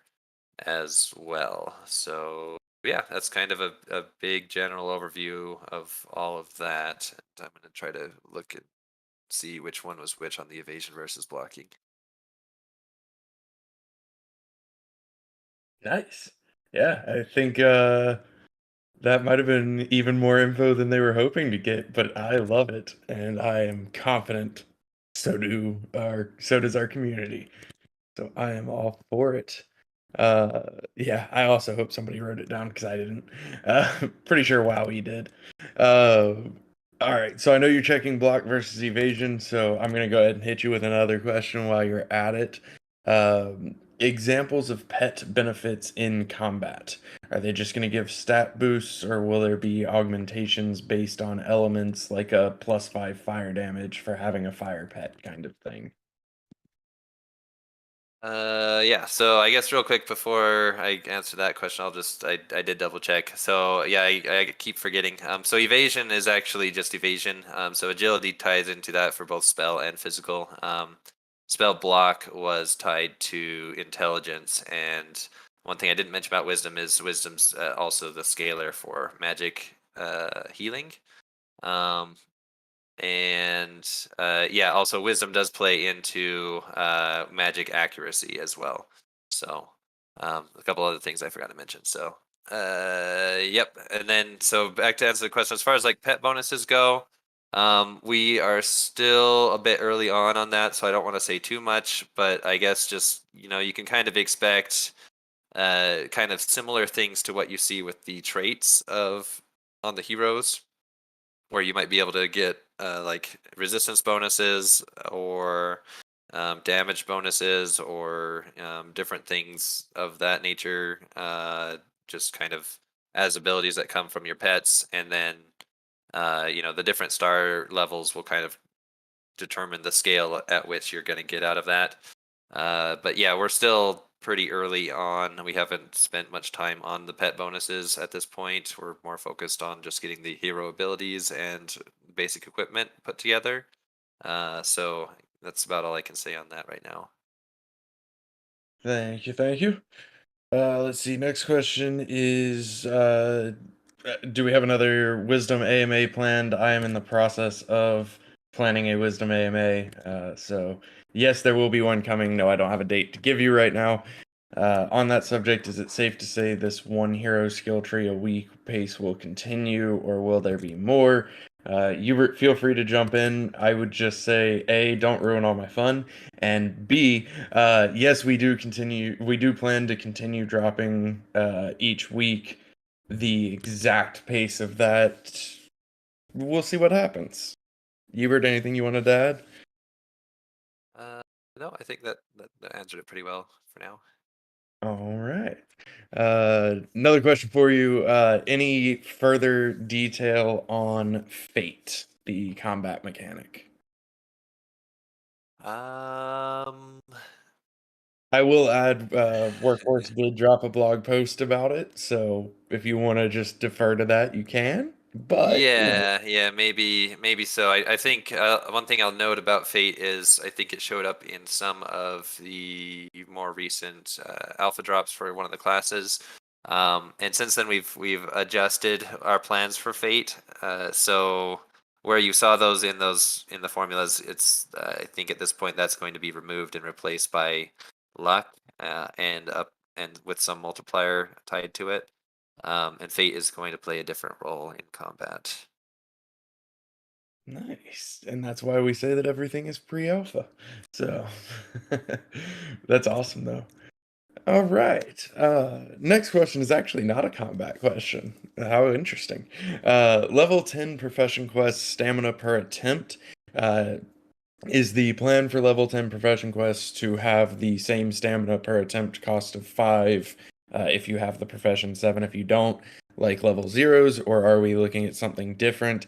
S8: as well. So yeah, that's kind of a big general overview of all of that. And I'm going to try to look and see which one was which on the evasion versus blocking.
S1: Nice. Yeah, I think that might have been even more info than they were hoping to get, but I love it, and I am confident so does our community. So I am all for it. Yeah, I also hope somebody wrote it down because I didn't. Pretty sure Wowie did. All right, so I know you're checking block versus evasion, so I'm gonna go ahead and hit you with another question while you're at it. Examples of pet benefits in combat. Are they just gonna give stat boosts, or will there be augmentations based on elements like a +5 fire damage for having a fire pet kind of thing?
S8: Yeah, so I guess real quick before I answer that question, I did double check. So yeah, I keep forgetting. So evasion is actually just evasion. So agility ties into that for both spell and physical. Spell block was tied to intelligence, and one thing I didn't mention about wisdom is wisdom's also the scalar for magic healing. Um, and yeah, also wisdom does play into magic accuracy as well. So a couple other things I forgot to mention. So yep, and then so back to answer the question as far as like pet bonuses go. We are still a bit early on that, so I don't want to say too much, but I guess just you can kind of expect kind of similar things to what you see with the traits of on the heroes, where you might be able to get like resistance bonuses or damage bonuses or different things of that nature, just kind of as abilities that come from your pets, and then the different star levels will kind of determine the scale at which you're going to get out of that. But yeah, we're still pretty early on. We haven't spent much time on the pet bonuses at this point. We're more focused on just getting the hero abilities and basic equipment put together. So that's about all I can say on that right now.
S1: Thank you, thank you. Let's see. Next question is, do we have another Wisdom AMA planned? I am in the process of planning a Wisdom AMA. So yes, there will be one coming. No, I don't have a date to give you right now. On that subject, is it safe to say this one hero skill tree a week pace will continue, or will there be more? Hubert, feel free to jump in. I would just say, A, don't ruin all my fun, and B, yes, we do plan to continue dropping each week. The exact pace of that, we'll see what happens. Hubert, anything you wanted to add?
S8: No, I think that answered it pretty well for now.
S1: All right. Another question for you. Any further detail on Fate, the combat mechanic? I will add, Workhorse did drop a blog post about it, so if you want to just defer to that, you can. But
S8: Yeah, maybe so. I think one thing I'll note about Fate is I think it showed up in some of the more recent alpha drops for one of the classes. And since then we've adjusted our plans for Fate. So where you saw those in the formulas, it's I think at this point that's going to be removed and replaced by luck and with some multiplier tied to it. And Fate is going to play a different role in combat.
S1: nice, and that's why we say that everything is pre-alpha. So that's awesome, though. All right. Next question is actually not a combat question. How interesting. Level 10 profession quest stamina per attempt. Is the plan for level 10 profession quests to have the same stamina per attempt cost of 5 if you have the profession, 7 if you don't, like level zeros, or are we looking at something different?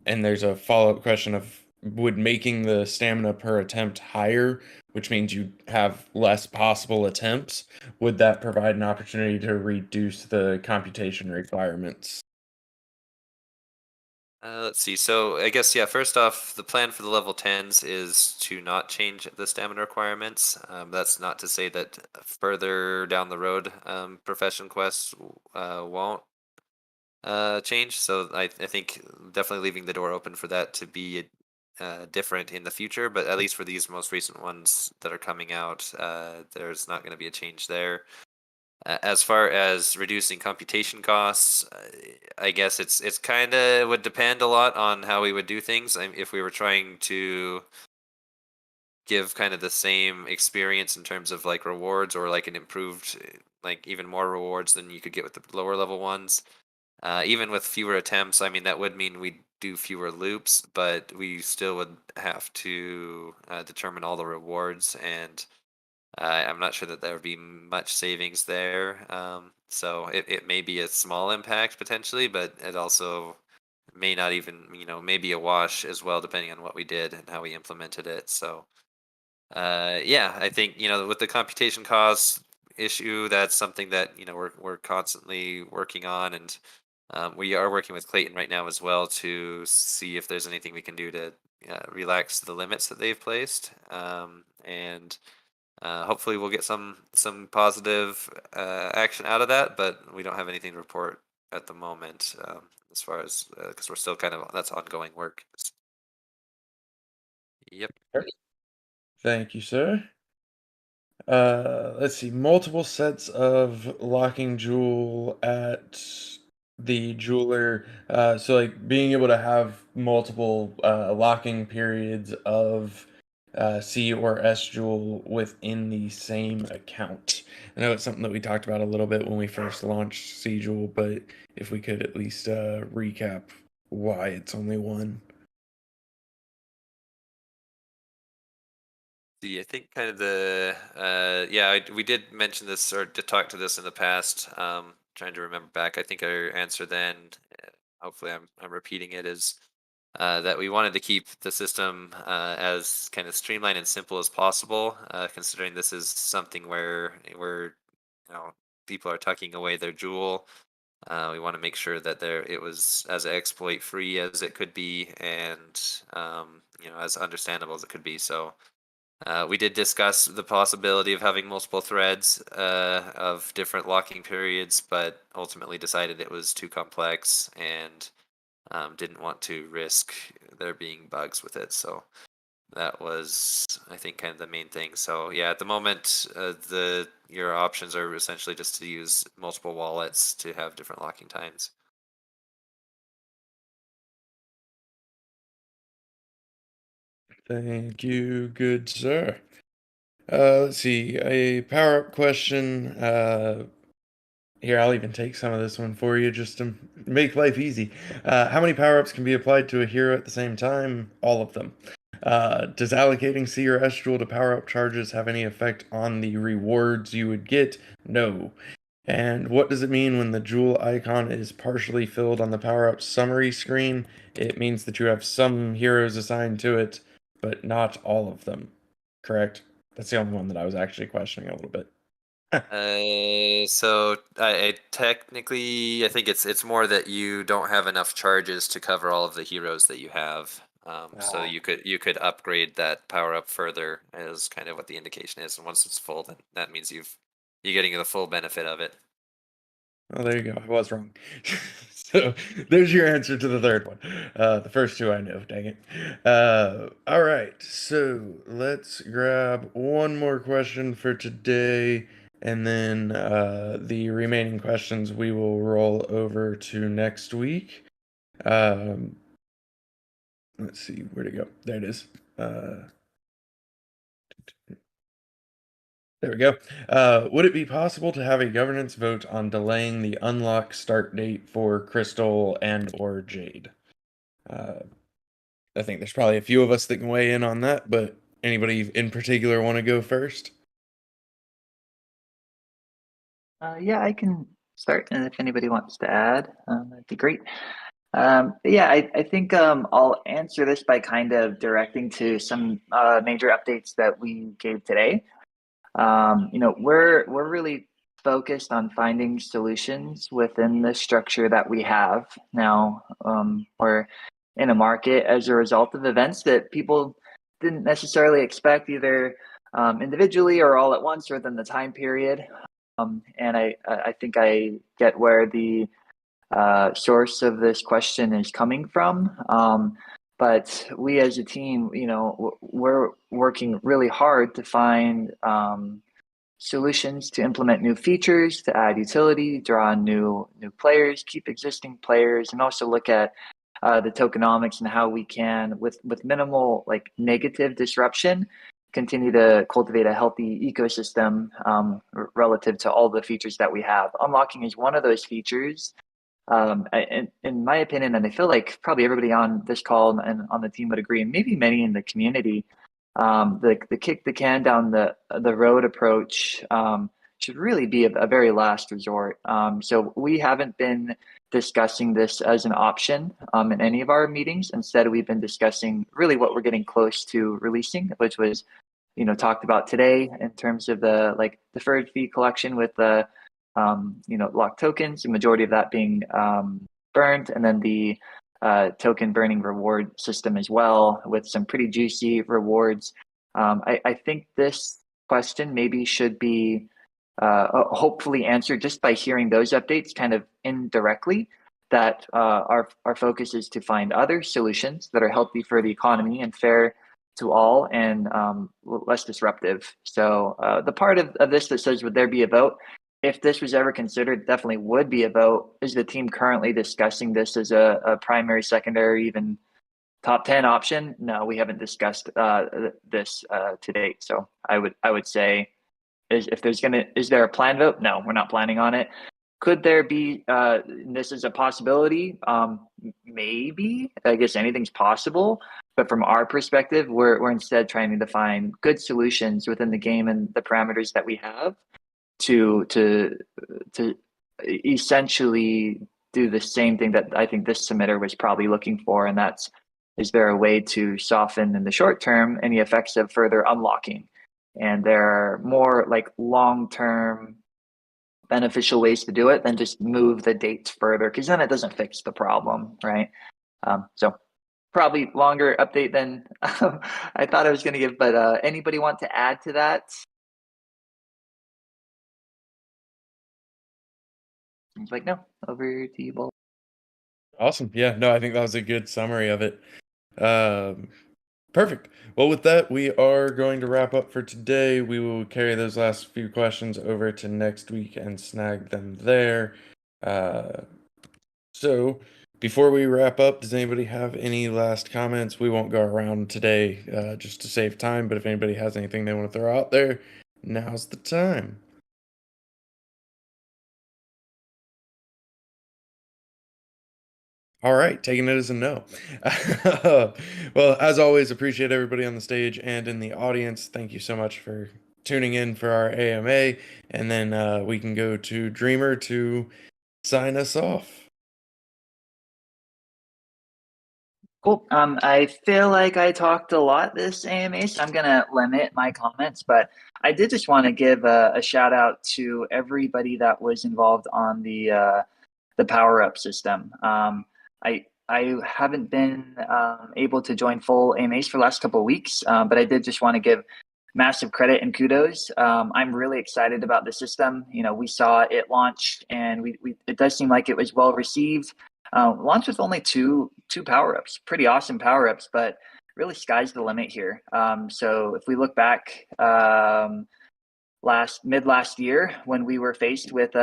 S1: And there's a follow-up question of, would making the stamina per attempt higher, which means you have less possible attempts, would that provide an opportunity to reduce the computation requirements?
S8: Let's see. So I guess yeah. First off, the plan for the level 10s is to not change the stamina requirements. That's not to say that further down the road, profession quests won't change. So I think definitely leaving the door open for that to be different in the future. But at least for these most recent ones that are coming out, there's not going to be a change there. As far as reducing computation costs, I guess it's kind of would depend a lot on how we would do things. If we were trying to give kind of the same experience in terms of like rewards or like an improved, like even more rewards than you could get with the lower level ones, even with fewer attempts, I mean that would mean we'd do fewer loops, but we still would have to determine all the rewards, and I'm not sure that there would be much savings there. So it may be a small impact potentially, but it also may not even, maybe a wash as well, depending on what we did and how we implemented it. So yeah, I think with the computation costs issue, that's something that we're constantly working on, and we are working with Clayton right now as well to see if there's anything we can do to relax the limits that they've placed, and hopefully we'll get some positive action out of that. But we don't have anything to report at the moment, as far as because we're still kind of that's ongoing work. Yep.
S1: Thank you, sir. Let's see. Multiple sets of locking jewel at the jeweler. So like being able to have multiple locking periods of C or S jewel within the same account. I know it's something that we talked about a little bit when we first launched C jewel, but if we could at least recap why it's only one.
S8: I think kind of the we did mention this or did talk to this in the past. Trying to remember back, I think our answer then, hopefully I'm repeating it, is that we wanted to keep the system as kind of streamlined and simple as possible, considering this is something where people are tucking away their jewel. We want to make sure that it was as exploit free as it could be, and as understandable as it could be. So. We did discuss the possibility of having multiple threads of different locking periods, but ultimately decided it was too complex and didn't want to risk there being bugs with it. So that was, I think, kind of the main thing. So yeah, at the moment, your options are essentially just to use multiple wallets to have different locking times.
S1: Thank you, good sir. Let's see, a power-up question. Here, I'll even take some of this one for you just to make life easy. How many power-ups can be applied to a hero at the same time? All of them. Does allocating C or S jewel to power-up charges have any effect on the rewards you would get? No. And what does it mean when the jewel icon is partially filled on the power-up summary screen? It means that you have some heroes assigned to it, but not all of them. Correct? That's the only one that I was actually questioning a little bit.
S8: So I technically I think it's more that you don't have enough charges to cover all of the heroes that you have. So you could upgrade that power up further, is kind of what the indication is. And once it's full, then that means you're getting the full benefit of it.
S1: Oh, there you go. I was wrong. So there's your answer to the third one. The first two I know, dang it. All right. So let's grab one more question for today. And then the remaining questions we will roll over to next week. Let's see, where'd it go? There it is. There we go. Would it be possible to have a governance vote on delaying the unlock start date for Crystal and or Jade? I think there's probably a few of us that can weigh in on that, but anybody in particular want to go first?
S2: Yeah, I can start, and if anybody wants to add, that'd be great. Yeah, I think I'll answer this by kind of directing to some major updates that we gave today. We're really focused on finding solutions within the structure that we have now. We're in a market as a result of events that people didn't necessarily expect, either individually or all at once or within the time period. And I think I get where the source of this question is coming from. But we as a team, we're working really hard to find solutions to implement new features, to add utility, draw on new players, keep existing players, and also look at the tokenomics and how we can, with minimal negative disruption, continue to cultivate a healthy ecosystem relative to all the features that we have. Unlocking is one of those features. In my opinion, and I feel like probably everybody on this call and on the team would agree, and maybe many in the community, the kick the can down the road approach should really be a very last resort. So we haven't been discussing this as an option in any of our meetings. Instead, we've been discussing really what we're getting close to releasing, which was talked about today in terms of the like deferred fee collection with the locked tokens, the majority of that being burned, and then the token burning reward system as well, with some pretty juicy rewards. I think this question maybe should be hopefully answered just by hearing those updates kind of indirectly, that our focus is to find other solutions that are healthy for the economy and fair to all, and less disruptive. So the part of this that says, would there be a vote? If this was ever considered, definitely would be a vote. Is the team currently discussing this as a primary, secondary, even top 10 option? No, we haven't discussed this to date. So I would say, is there a planned vote? No, we're not planning on it. Could there be this is a possibility? Maybe. I guess anything's possible. But from our perspective, we're instead trying to find good solutions within the game and the parameters that we have to essentially do the same thing that I think this submitter was probably looking for, and that's, is there a way to soften in the short term any effects of further unlocking? And there are more like long-term beneficial ways to do it than just move the dates further, because then it doesn't fix the problem, right? So probably longer update than I thought I was going to give, but anybody want to add to that? Seems like no. Over to you, Bull.
S1: Awesome. Yeah, no, I think that was a good summary of it. Perfect. Well, with that, we are going to wrap up for today. We will carry those last few questions over to next week and snag them there. So before we wrap up, does anybody have any last comments? We won't go around today just to save time, but if anybody has anything they want to throw out there, now's the time. All right, taking it as a no. Well, as always, appreciate everybody on the stage and in the audience. Thank you so much for tuning in for our AMA, and then we can go to Dreamer to sign us off.
S2: Cool. I feel like I talked a lot this AMA, so I'm gonna limit my comments, but I did just want to give a shout out to everybody that was involved on the power up system. I haven't been able to join full AMAs for the last couple of weeks, but I did just want to give massive credit and kudos. I'm really excited about the system. We saw it launch, and it does seem like it was well received. Launched with only two power ups, pretty awesome power ups, but really sky's the limit here. So if we look back mid last year, when we were faced with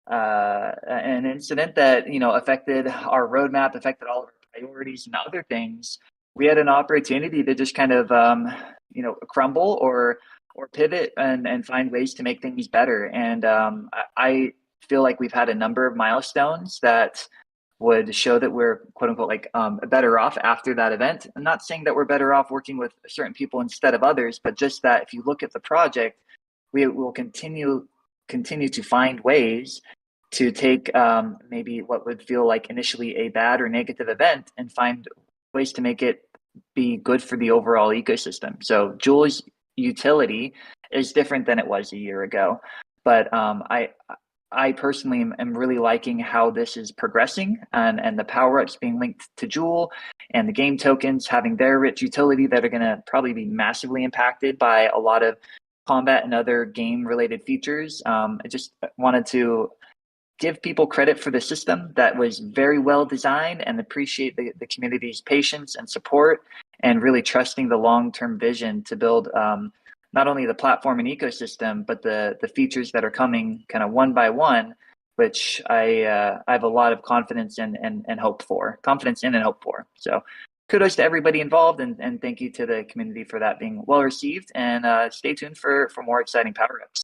S2: an incident that affected our roadmap, affected all of our priorities and other things, we had an opportunity to just kind of crumble or pivot and find ways to make things better. And I feel like we've had a number of milestones that would show that we're quote unquote better off after that event. I'm not saying that we're better off working with certain people instead of others, but just that if you look at the project, we will continue to find ways to take maybe what would feel like initially a bad or negative event and find ways to make it be good for the overall ecosystem. So Jule's utility is different than it was a year ago, but I personally am really liking how this is progressing, and the power ups being linked to Jewel, and the game tokens having their rich utility that are going to probably be massively impacted by a lot of combat and other game related features. I just wanted to give people credit for the system that was very well designed, and appreciate the community's patience and support, and really trusting the long-term vision to build not only the platform and ecosystem, but the features that are coming kind of one by one, which I have a lot of confidence in and hope for. So kudos to everybody involved, and thank you to the community for that being well received, and stay tuned for more exciting power ups.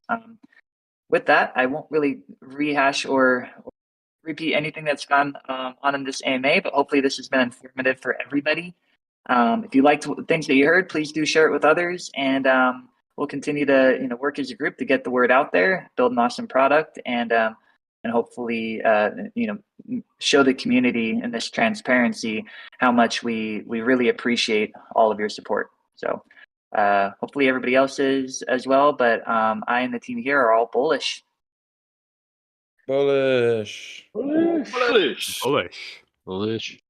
S2: With that, I won't really rehash or repeat anything that's gone on in this AMA, but hopefully this has been informative for everybody. If you liked things that you heard, please do share it with others, and we'll continue to work as a group to get the word out there, build an awesome product, and hopefully show the community in this transparency how much we really appreciate all of your support. So Hopefully everybody else is as well, but I and the team here are all bullish.
S1: Bullish.
S5: Bullish.
S6: Bullish.
S4: Bullish.